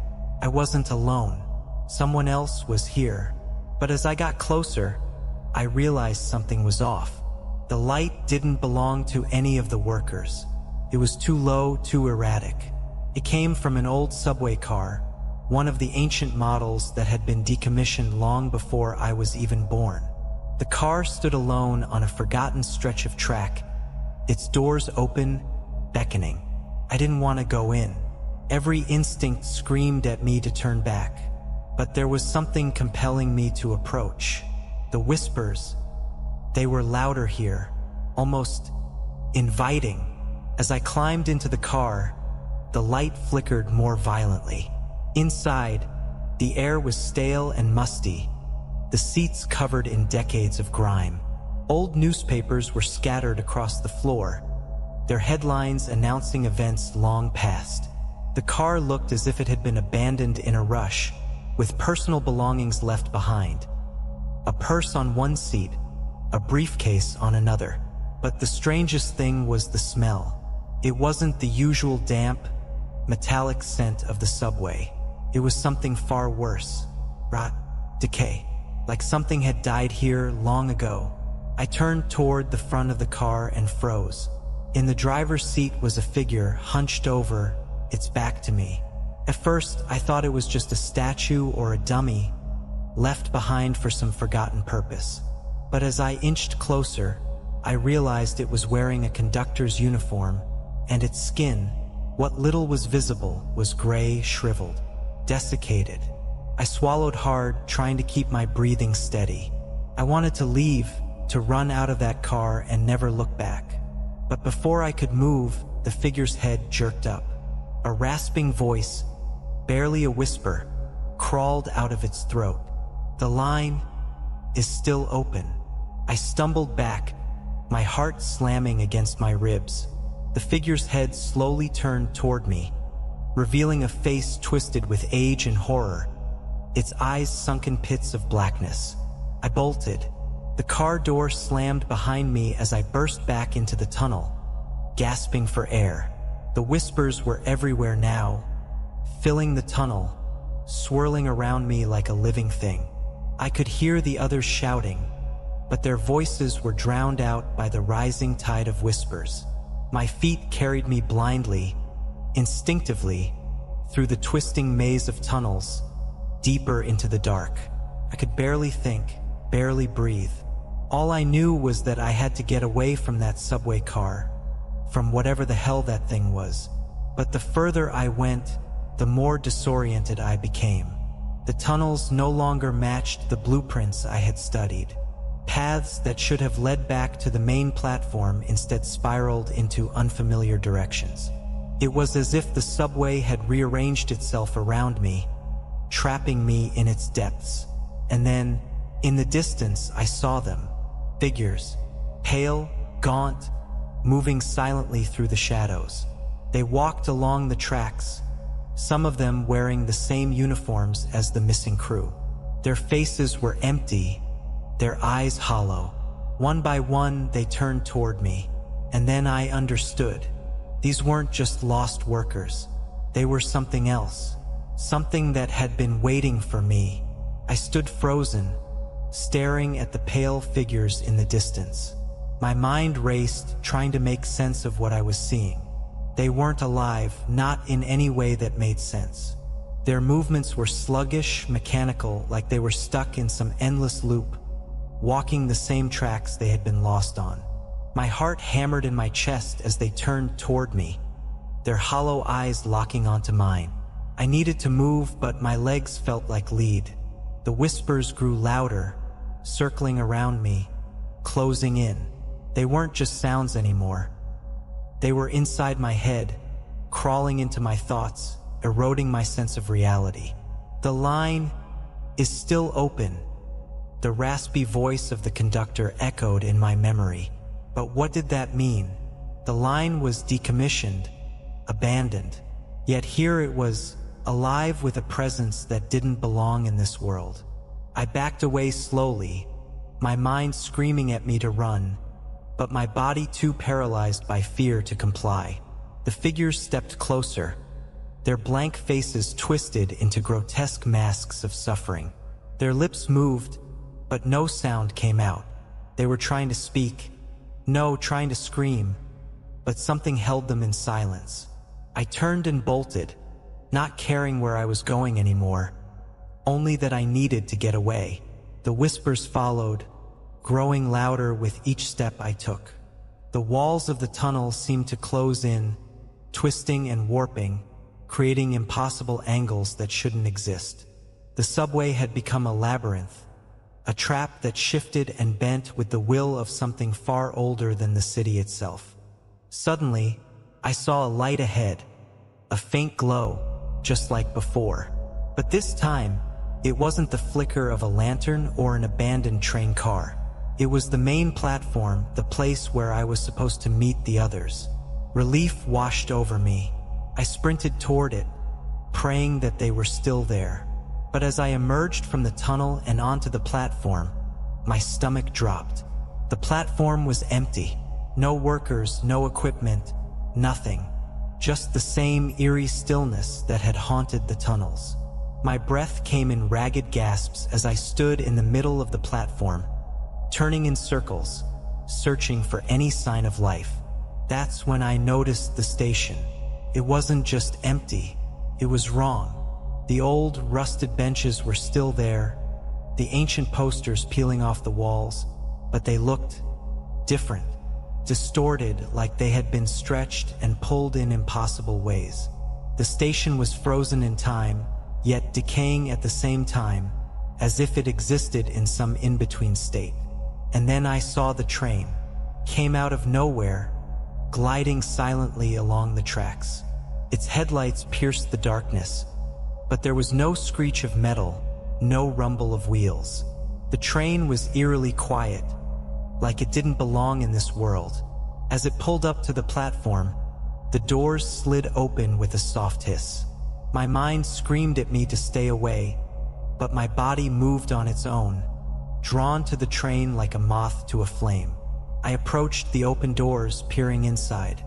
I wasn't alone. Someone else was here. But as I got closer, I realized something was off. The light didn't belong to any of the workers. It was too low, too erratic. It came from an old subway car, one of the ancient models that had been decommissioned long before I was even born. The car stood alone on a forgotten stretch of track, its doors open, beckoning. I didn't want to go in. Every instinct screamed at me to turn back. But there was something compelling me to approach. The whispers. They were louder here, almost inviting. As I climbed into the car, the light flickered more violently. Inside, the air was stale and musty, the seats covered in decades of grime. Old newspapers were scattered across the floor, their headlines announcing events long past. The car looked as if it had been abandoned in a rush, with personal belongings left behind. A purse on one seat, a briefcase on another. But the strangest thing was the smell. It wasn't the usual damp, metallic scent of the subway. It was something far worse. Rot, decay, like something had died here long ago. I turned toward the front of the car and froze. In the driver's seat was a figure hunched over, its back to me. At first, I thought it was just a statue or a dummy left behind for some forgotten purpose. But as I inched closer, I realized it was wearing a conductor's uniform, and its skin, what little was visible, was gray, shriveled, desiccated. I swallowed hard, trying to keep my breathing steady. I wanted to leave, to run out of that car and never look back. But before I could move, the figure's head jerked up. A rasping voice, barely a whisper, crawled out of its throat. The line is still open. I stumbled back, my heart slamming against my ribs. The figure's head slowly turned toward me, revealing a face twisted with age and horror, its eyes sunken pits of blackness. I bolted. The car door slammed behind me as I burst back into the tunnel, gasping for air. The whispers were everywhere now, filling the tunnel, swirling around me like a living thing. I could hear the others shouting, but their voices were drowned out by the rising tide of whispers. My feet carried me blindly, instinctively, through the twisting maze of tunnels, deeper into the dark. I could barely think, barely breathe. All I knew was that I had to get away from that subway car, from whatever the hell that thing was. But the further I went, the more disoriented I became. The tunnels no longer matched the blueprints I had studied. Paths that should have led back to the main platform instead spiraled into unfamiliar directions. It was as if the subway had rearranged itself around me, trapping me in its depths. And then, in the distance, I saw them. Figures, pale, gaunt, moving silently through the shadows. They walked along the tracks, some of them wearing the same uniforms as the missing crew. Their faces were empty, their eyes hollow. One by one, they turned toward me, and then I understood. These weren't just lost workers. They were something else, something that had been waiting for me. I stood frozen, staring at the pale figures in the distance. My mind raced, trying to make sense of what I was seeing. They weren't alive, not in any way that made sense. Their movements were sluggish, mechanical, like they were stuck in some endless loop, walking the same tracks they had been lost on. My heart hammered in my chest as they turned toward me, their hollow eyes locking onto mine. I needed to move, but my legs felt like lead. The whispers grew louder, circling around me, closing in. They weren't just sounds anymore. They were inside my head, crawling into my thoughts, eroding my sense of reality. The line is still open. The raspy voice of the conductor echoed in my memory. But what did that mean? The line was decommissioned, abandoned. Yet here it was, alive with a presence that didn't belong in this world. I backed away slowly, my mind screaming at me to run, but my body too paralyzed by fear to comply. The figures stepped closer, their blank faces twisted into grotesque masks of suffering. Their lips moved, but no sound came out. They were trying to speak, trying to scream, but something held them in silence. I turned and bolted, not caring where I was going anymore, only that I needed to get away. The whispers followed, growing louder with each step I took. The walls of the tunnel seemed to close in, twisting and warping, creating impossible angles that shouldn't exist. The subway had become a labyrinth, a trap that shifted and bent with the will of something far older than the city itself. Suddenly, I saw a light ahead, a faint glow, just like before. But this time, it wasn't the flicker of a lantern or an abandoned train car. It was the main platform, the place where I was supposed to meet the others. Relief washed over me. I sprinted toward it, praying that they were still there. But as I emerged from the tunnel and onto the platform, my stomach dropped. The platform was empty. No workers, no equipment, nothing. Just the same eerie stillness that had haunted the tunnels. My breath came in ragged gasps as I stood in the middle of the platform, turning in circles, searching for any sign of life. That's when I noticed the station. It wasn't just empty, it was wrong. The old, rusted benches were still there, the ancient posters peeling off the walls, but they looked different, distorted, like they had been stretched and pulled in impossible ways. The station was frozen in time, yet decaying at the same time, as if it existed in some in-between state. And then I saw the train, came out of nowhere, gliding silently along the tracks. Its headlights pierced the darkness, but there was no screech of metal, no rumble of wheels. The train was eerily quiet, like it didn't belong in this world. As it pulled up to the platform, the doors slid open with a soft hiss. My mind screamed at me to stay away, but my body moved on its own, drawn to the train like a moth to a flame. I approached the open doors, peering inside.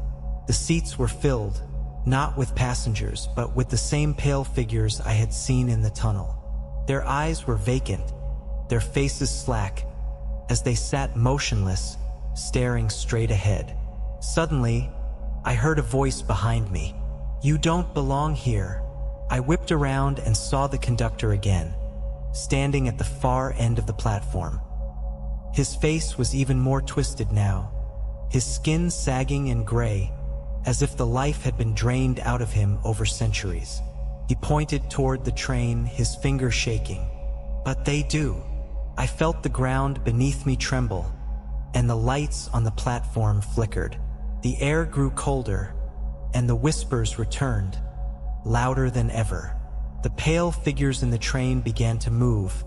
The seats were filled, not with passengers, but with the same pale figures I had seen in the tunnel. Their eyes were vacant, their faces slack, as they sat motionless, staring straight ahead. Suddenly, I heard a voice behind me. "You don't belong here." I whipped around and saw the conductor again, standing at the far end of the platform. His face was even more twisted now, his skin sagging and gray, as if the life had been drained out of him over centuries. He pointed toward the train, his finger shaking. "But they do." I felt the ground beneath me tremble, and the lights on the platform flickered. The air grew colder, and the whispers returned, louder than ever. The pale figures in the train began to move,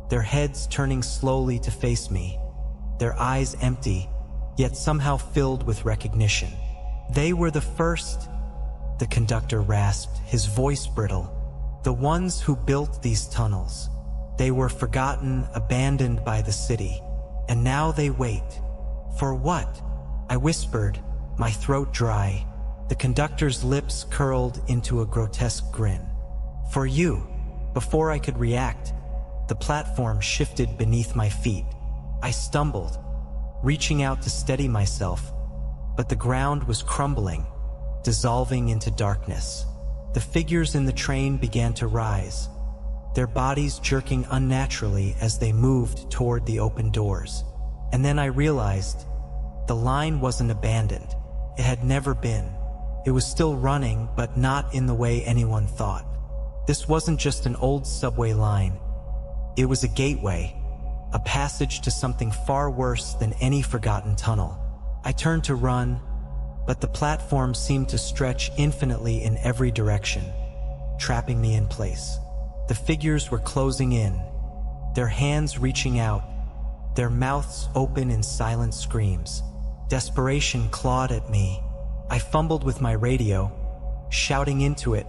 their heads turning slowly to face me, their eyes empty, yet somehow filled with recognition. "They were the first," the conductor rasped, his voice brittle. "The ones who built these tunnels. They were forgotten, abandoned by the city. And now they wait. For what?" I whispered, my throat dry. The conductor's lips curled into a grotesque grin. "For you." Before I could react, the platform shifted beneath my feet. I stumbled, reaching out to steady myself, but the ground was crumbling, dissolving into darkness. The figures in the train began to rise, their bodies jerking unnaturally as they moved toward the open doors. And then I realized the line wasn't abandoned. It had never been. It was still running, but not in the way anyone thought. This wasn't just an old subway line. It was a gateway, a passage to something far worse than any forgotten tunnel. I turned to run, but the platform seemed to stretch infinitely in every direction, trapping me in place. The figures were closing in, their hands reaching out, their mouths open in silent screams. Desperation clawed at me. I fumbled with my radio, shouting into it,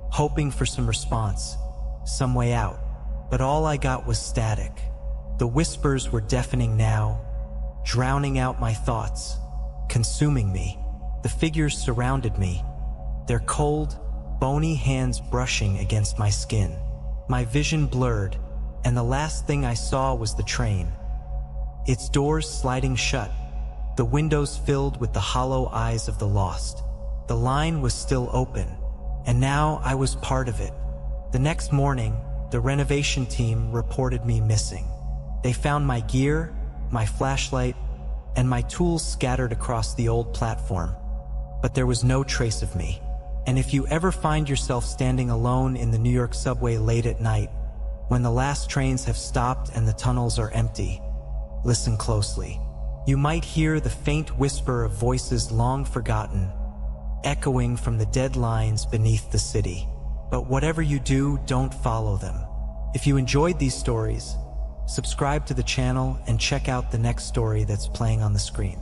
hoping for some response, some way out. But all I got was static. The whispers were deafening now, drowning out my thoughts, consuming me. The figures surrounded me, their cold, bony hands brushing against my skin. My vision blurred, and the last thing I saw was the train, its doors sliding shut, the windows filled with the hollow eyes of the lost. The line was still open, and now I was part of it. The next morning, the renovation team reported me missing. They found my gear, my flashlight, and my tools scattered across the old platform. But there was no trace of me. And if you ever find yourself standing alone in the New York subway late at night, when the last trains have stopped and the tunnels are empty, listen closely. You might hear the faint whisper of voices long forgotten, echoing from the dead lines beneath the city. But whatever you do, don't follow them. If you enjoyed these stories, subscribe to the channel and check out the next story that's playing on the screen.